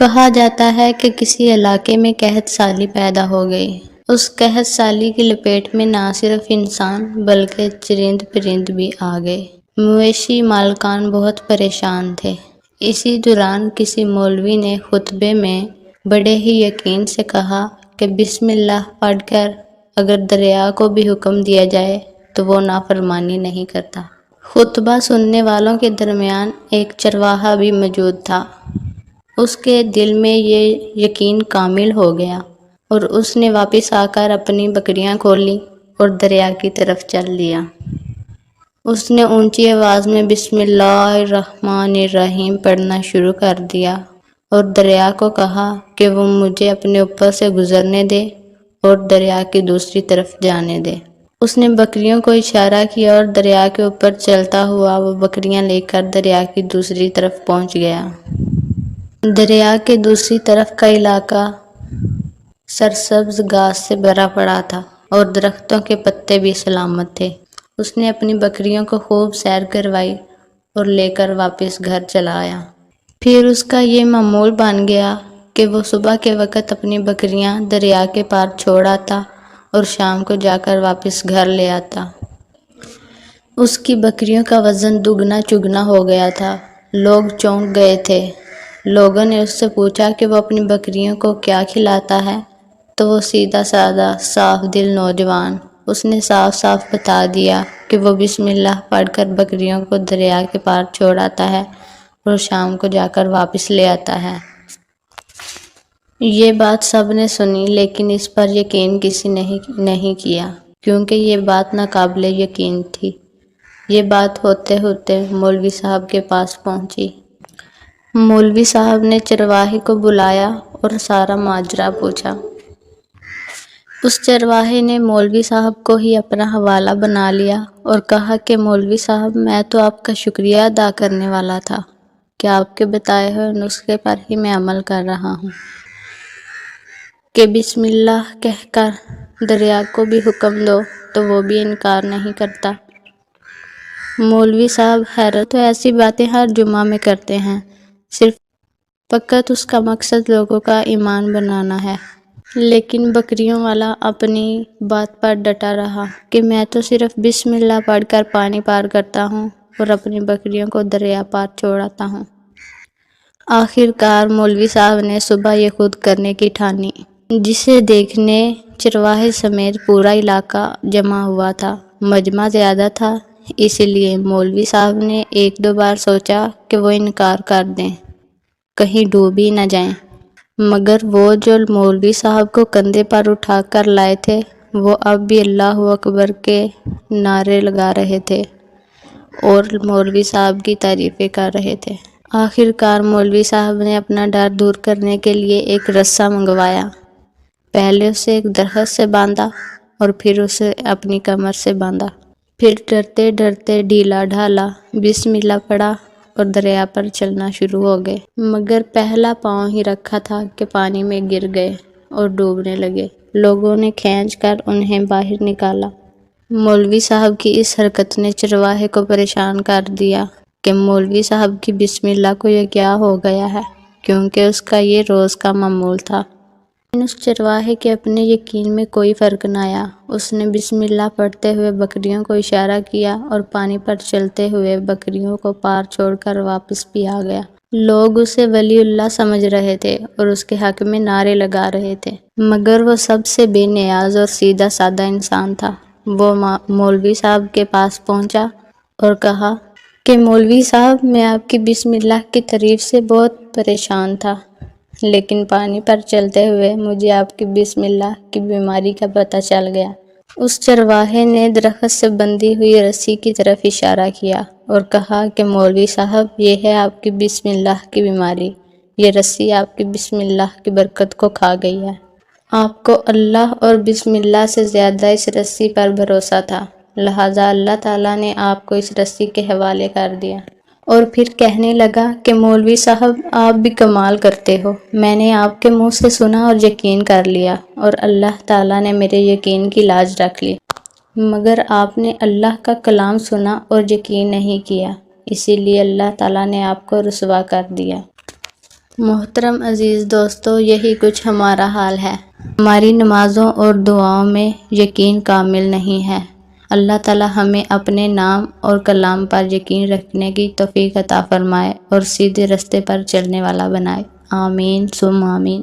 کہا جاتا ہے کہ کسی علاقے میں قحط سالی پیدا ہو گئی۔ اس قحط سالی کی لپیٹ میں نہ صرف انسان بلکہ چرند پرند بھی آ گئے۔ مویشی مالکان بہت پریشان تھے۔ اسی دوران کسی مولوی نے خطبے میں بڑے ہی یقین سے کہا کہ بسم اللہ پڑھ کر اگر دریا کو بھی حکم دیا جائے تو وہ نافرمانی نہیں کرتا۔ خطبہ سننے والوں کے درمیان ایک چرواہا بھی موجود تھا۔ اس کے دل میں یہ یقین کامل ہو گیا اور اس نے واپس آ کر اپنی بکریاں کھولیں اور دریا کی طرف چل دیا۔ اس نے اونچی آواز میں بسم اللہ الرحمن الرحیم پڑھنا شروع کر دیا اور دریا کو کہا کہ وہ مجھے اپنے اوپر سے گزرنے دے اور دریا کی دوسری طرف جانے دے۔ اس نے بکریوں کو اشارہ کیا اور دریا کے اوپر چلتا ہوا وہ بکریاں لے کر دریا کی دوسری طرف پہنچ گیا۔ دریا کے دوسری طرف کا علاقہ سرسبز گھاس سے بھرا پڑا تھا اور درختوں کے پتے بھی سلامت تھے۔ اس نے اپنی بکریوں کو خوب سیر کروائی اور لے کر واپس گھر چلا آیا۔ پھر اس کا یہ معمول بن گیا کہ وہ صبح کے وقت اپنی بکریاں دریا کے پار چھوڑ آتا اور شام کو جا کر واپس گھر لے آتا۔ اس کی بکریوں کا وزن دگنا چگنا ہو گیا تھا۔ لوگ چونک گئے تھے۔ لوگوں نے اس سے پوچھا کہ وہ اپنی بکریوں کو کیا کھلاتا ہے تو وہ سیدھا سادہ صاف دل نوجوان اس نے صاف صاف بتا دیا کہ وہ بسم اللہ پڑھ کر بکریوں کو دریا کے پار چھوڑ آتا ہے اور شام کو جا کر واپس لے آتا ہے۔ یہ بات سب نے سنی لیکن اس پر یقین کسی نے نہیں کیا کیونکہ یہ بات ناقابل یقین تھی۔ یہ بات ہوتے ہوتے مولوی صاحب کے پاس پہنچی۔ مولوی صاحب نے چرواہے کو بلایا اور سارا ماجرا پوچھا۔ اس چرواہے نے مولوی صاحب کو ہی اپنا حوالہ بنا لیا اور کہا کہ مولوی صاحب میں تو آپ کا شکریہ ادا کرنے والا تھا کہ آپ کے بتائے ہوئے نسخے پر ہی میں عمل کر رہا ہوں کہ بسم اللہ کہہ کر دریا کو بھی حکم دو تو وہ بھی انکار نہیں کرتا۔ مولوی صاحب حیرت تو ایسی باتیں ہر جمعہ میں کرتے ہیں، صرف فقط اس کا مقصد لوگوں کا ایمان بنانا ہے، لیکن بکریوں والا اپنی بات پر ڈٹا رہا کہ میں تو صرف بسم اللہ پڑھ کر پانی پار کرتا ہوں اور اپنی بکریوں کو دریا پار چھوڑاتا ہوں۔ آخر کار مولوی صاحب نے صبح یہ خود کرنے کی ٹھانی، جسے دیکھنے چرواہے سمیت پورا علاقہ جمع ہوا تھا۔ مجمع زیادہ تھا اس لیے مولوی صاحب نے ایک دو بار سوچا کہ وہ انکار کر دیں، کہیں ڈوب ہی نہ جائیں، مگر وہ جو مولوی صاحب کو کندھے پر اٹھا کر لائے تھے وہ اب بھی اللہ اکبر کے نعرے لگا رہے تھے اور مولوی صاحب کی تعریفیں کر رہے تھے۔ آخر کار مولوی صاحب نے اپنا ڈر دور کرنے کے لیے ایک رسہ منگوایا۔ پہلے اسے ایک درخت سے باندھا اور پھر اسے اپنی کمر سے باندھا، پھر ڈرتے ڈرتے ڈھیلا ڈھالا بسم اللہ پڑھا اور دریا پر چلنا شروع ہو گئے، مگر پہلا پاؤں ہی رکھا تھا کہ پانی میں گر گئے اور ڈوبنے لگے۔ لوگوں نے کھینچ کر انہیں باہر نکالا۔ مولوی صاحب کی اس حرکت نے چرواہے کو پریشان کر دیا کہ مولوی صاحب کی بسم اللہ کو یہ کیا ہو گیا ہے، کیونکہ اس کا یہ روز کا معمول تھا۔ لیکن اس چرواہے کے اپنے یقین میں کوئی فرق نہ آیا۔ اس نے بسم اللہ پڑھتے ہوئے بکریوں کو اشارہ کیا اور پانی پر چلتے ہوئے بکریوں کو پار چھوڑ کر واپس بھی آ گیا۔ لوگ اسے ولی اللہ سمجھ رہے تھے اور اس کے حق میں نعرے لگا رہے تھے، مگر وہ سب سے بے نیاز اور سیدھا سادہ انسان تھا۔ وہ مولوی صاحب کے پاس پہنچا اور کہا کہ مولوی صاحب میں آپ کی بسم اللہ کی تعریف سے بہت پریشان تھا، لیکن پانی پر چلتے ہوئے مجھے آپ کی بسم اللہ کی بیماری کا پتہ چل گیا۔ اس چرواہے نے درخت سے بندھی ہوئی رسی کی طرف اشارہ کیا اور کہا کہ مولوی صاحب یہ ہے آپ کی بسم اللہ کی بیماری، یہ رسی آپ کی بسم اللہ کی برکت کو کھا گئی ہے۔ آپ کو اللہ اور بسم اللہ سے زیادہ اس رسی پر بھروسہ تھا، لہٰذا اللہ تعالیٰ نے آپ کو اس رسی کے حوالے کر دیا۔ اور پھر کہنے لگا کہ مولوی صاحب آپ بھی کمال کرتے ہو، میں نے آپ کے منہ سے سنا اور یقین کر لیا اور اللہ تعالیٰ نے میرے یقین کی لاج رکھ لی، مگر آپ نے اللہ کا کلام سنا اور یقین نہیں کیا، اسی لیے اللہ تعالیٰ نے آپ کو رسوا کر دیا۔ محترم عزیز دوستو، یہی کچھ ہمارا حال ہے۔ ہماری نمازوں اور دعاؤں میں یقین کامل نہیں ہے۔ اللہ تعالی ہمیں اپنے نام اور کلام پر یقین رکھنے کی توفیق عطا فرمائے اور سیدھے راستے پر چلنے والا بنائے۔ آمین ثم آمین۔